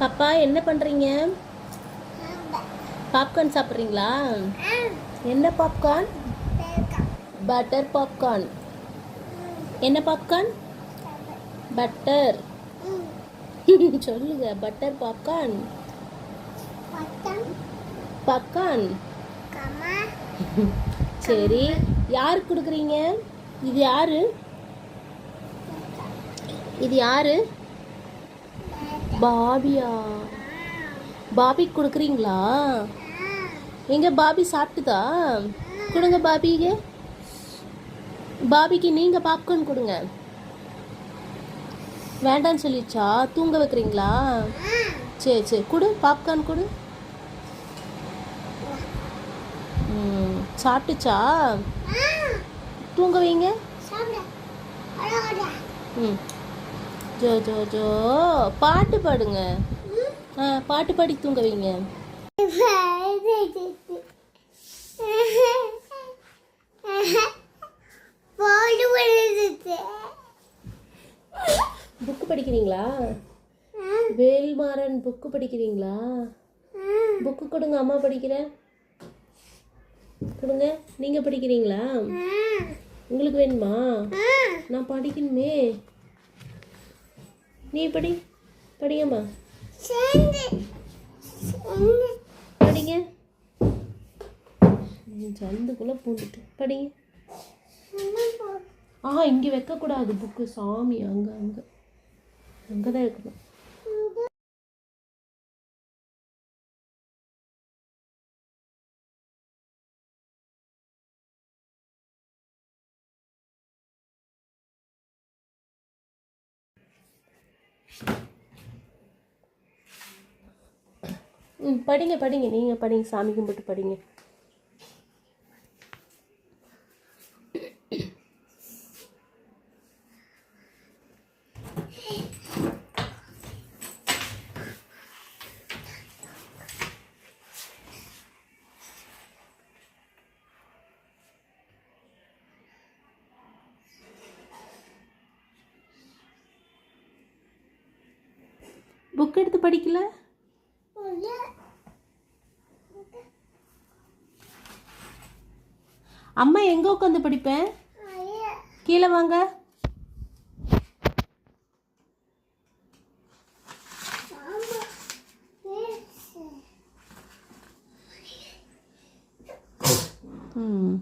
பாப்பா என்ன பண்றீங்க? பாப்கார்ன் சாப்பிட்றீங்களா? என்ன பாப்கார்ன்? Butter popcorn. என்ன பாப்கார்ன்? பட்டர். சொல்லுங்க, பட்டர் பாப்கார்ன். பாப்கார்ன். சரி, யாருக்கு கொடுக்குறீங்க? இது யாரு? இது யாரு? பாபியா? பாபிக்கு கொடுக்குறீங்களா? எங்க பாபி சாப்பிட்டுதா? கொடுங்க பாபிக்கு. பாபிக்கு நீங்க பாப்கார்ன் கொடுங்க. வேண்டான்னு சொல்லிடுச்சா? தூங்க வைக்கிறீங்களா? சரி சரி, கொடு பாப்கார்ன் கொடு. சாப்பிட்டுச்சா? தூங்க வைங்க. ம், ஜோ ஜோ ஜோ பாட்டு பாடுங்க. பாட்டு பாடி தூங்க வைங்க. புக்கு படிக்கிறீங்களா? வேல்மாறன் புக்கு படிக்கிறீங்களா? புக்கு கொடுங்க, அம்மா படிக்கிறேன். கொடுங்க. நீங்க படிக்கிறீங்களா? உங்களுக்கு வேணுமா? நான் படிக்கணுமே. நீ படி. படிங்கம்மா. படிங்க. சந்துக்குள்ள பூந்துட்டு படிங்க. இங்கே வைக்கக்கூடாது புக்கு, சாமி. அங்கே அங்கே அங்கே தான் இருக்கணும். படிங்க படிங்க, நீங்கள் படிங்க, சாமி கும்பிட்டு படிங்க. புக் எடுத்து படிக்கல? அம்மா எங்கே உட்காந்து படிப்பேன்? கீழே வாங்க. ம்